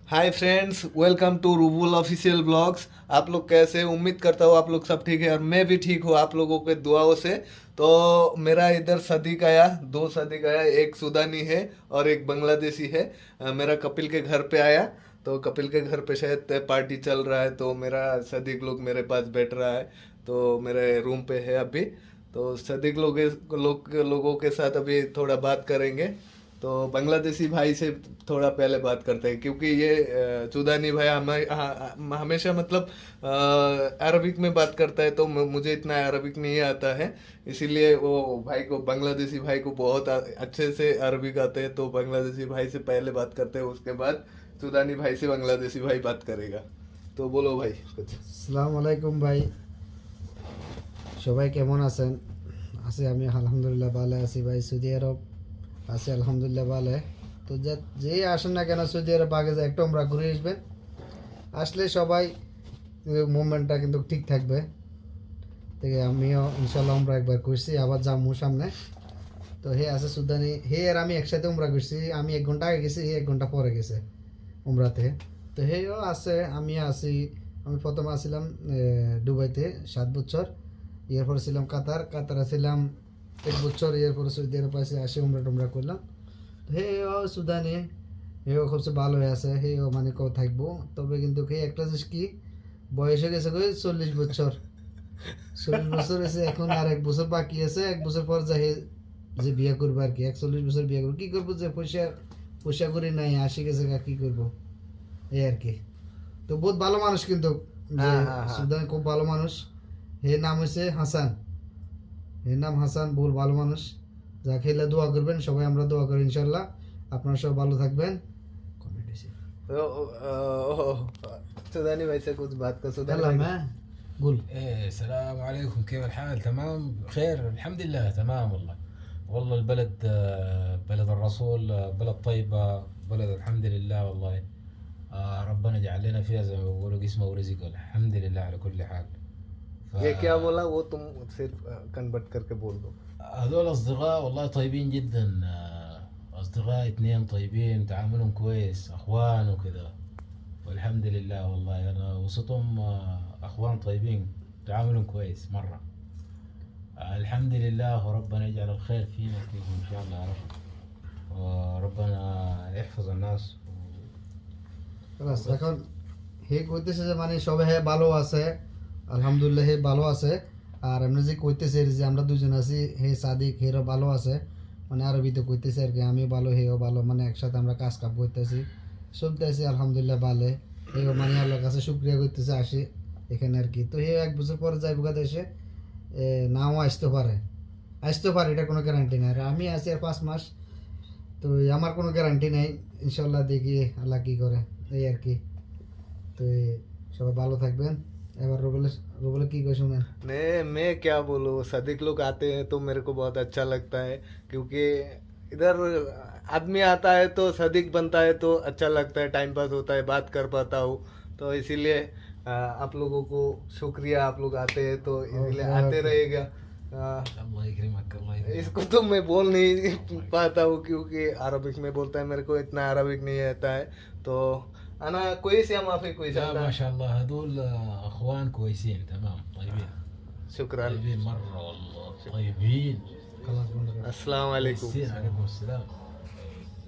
Hi friends, welcome to Rubul official blogs. आप लोग कैसे हैं? उम्मीद करता हूँ आप लोग सब ठीक है और मैं भी ठीक हूँ आप लोगों के दुआओं से। तो मेरा इधर सदीक आया, दो सदीक आया, एक सूडानी है और एक बांग्लादेशी है। मेरा कपिल के घर पे आया। तो कपिल के घर पे शायद पार्टी चल रहा है, तो मेरा सदीक लोग मेरे पास बैठ रहा है। तो मेरे रूम पे है अभी। तो सदीक लोगों के साथ अभी थोड़ा बात करेंगे। तो बांग्लादेशी भाई से थोड़ा पहले बात करते हैं, क्योंकि ये चुदानी भाई हमेशा मतलब अरबिक में बात करता है, तो मुझे इतना अरबिक नहीं आता है। इसीलिए वो भाई को, बांग्लादेशी भाई को बहुत अच्छे से अरबिक आते हैं। तो बांग्लादेशी भाई से पहले बात करते हैं, उसके बाद चुदानी भाई से बांग्लादेशी भाई बात करेगा। तो बोलो भाई कुछ। আসসালামু আলাইকুম ভাই, সবাই কেমন আছেন? আছি আমি আলহামদুলিল্লাহ ভালো আছি ভাই। সৌদি আরব আছি আলহামদুলিল্লাহ ভালো। তো যেই আসেন না কেন সৌদি আরব আগে যে একটা উমরা ঘুরে আসবেন, আসলে সবাই মুভমেন্টটা কিন্তু ঠিক থাকবে। থেকে আমিও ইনশাল্লাহ উমরা একবার করছি, আবার যাবো সামনে। তো হে আছে সুদানি, হে আর আমি একসাথে উমরা করছি। আমি 1 ঘন্টা আগে গেছি, হে 1 ঘন্টা পরে গেছে উমরাতে। তো হেও আছে, আমি আছি। আমি প্রথমে আসছিলাম দুবাইতে 7 বছর, এরপরে ছিলাম কাতারে ছিলাম 1 বছর, এরপরে সৌদি আরব আসে উমরা টুমরা করলাম। তো হেও সুদানি, হেও খুব ভালো হয়ে আছে, হেও মানে কেউ থাকবো। তবে কিন্তু হে একটা জিনিস কি, বয়স হয়ে গেছে 40 বছর। 40 বছর এসে এখন আর 1 বছর বাকি আছে, 1 বছর পর যাই যে বিয়ে করবো আর কি। 41 বছর বিয়ে করবো, কি করবো যে পয়সা পয়সা করি নাই, আসি গেছে কি করবো এই আর কি। তো বহুত ভালো মানুষ কিন্তু, যে সুদান খুব ভালো মানুষ। এর নাম হচ্ছে হাসান, এর নাম হাসান, বহুত ভালো মানুষ। যা খেলে দোয়া করবেন সবাই, আমরা দোয়া করি ইনশাল্লাহ আপনারা সব ভালো থাকবেন। तो चुदानी भाई से कुछ बात कर। सुदानी يلا भाई ما قول. ايه السلام عليكم، كيف الحال؟ تمام بخير الحمد لله تمام والله. والله البلد بلد الرسول، بلد طيبة، بلد الحمد لله والله. ربنا جعل لنا فيها زي ما بيقولوا قسمة ورزق، الحمد لله على كل حال. ये क्या बोला वो तुम सिर्फ कन्वर्ट करके बोल दो। هذول أصدقاء والله طيبين جدا. أصدقاء اتنين طيبين، تعاملهم كويس، أخوان وكذا. والحمد لله والله أنا وسطهم أخوان طيبين، تعاملهم كويس مرة. الحمد لله، وربنا يجعل الخير فينا وفيكم إن شاء الله يا رب، وربنا يحفظ الناس. বাস, এখন হে কইতেছে যে মানে সবাই হে ভালো আছে, আলহামদুলিল্লাহ হে ভালো আছে। আর এমনি যে কইতেছে যে আমরা দুজন আছি, হে সাদিক হেরও ভালো আছে, মানে আরবিতে কইতেছে আর কি। আমিও ভালো, হেও ভালো, মানে একসাথে আমরা কাজ কাপ করতেছি, চলতেছি আলহামদুলিল্লাহ ভালো। হেও মানে আল্লাহর কাছে শুক্রিয়া করতেছে আসি এখানে আর কি। তো হে 1 বছর পরে যাইব গা দেশে, নাও আসতে পারে, এটা কোনো গ্যারান্টি নাই। আর আমি আছি আর 5 মাস, তো আমার কোনো গ্যারান্টি নেই। ইনশাল্লাহ দেখি আল্লাহ কী করে এই আর কি। তো সবাই ভালো থাকবেন। এবার রুবেলের কি কই শুনেন। नहीं, मैं क्या बोलूँ, सदिक लोग आते हैं तो मेरे को बहुत अच्छा लगता है, क्योंकि इधर आदमी आता है तो सदिक बनता है तो अच्छा लगता है, टाइम पास होता है, बात कर पाता हूँ। तो इसीलिए आप लोगों को शुक्रिया, आप लोग आते हैं तो इसीलिए आते रहेगा। الله يكرمك الله يكرمك. इसको तो मैं बोल नहीं पाता हूँ, क्योंकि अरबिक में बोलता है, मेरे को इतना अरबिक नहीं आता है। तो أنا كويس يا ما في كويس لا أنا. ما شاء الله هذول اخوان كويسين تمام طيبين. شكرا. طيبين مرة والله طيبين. খালাস বন্ধ করে। السلام عليكم. كويسين عليكم السلام.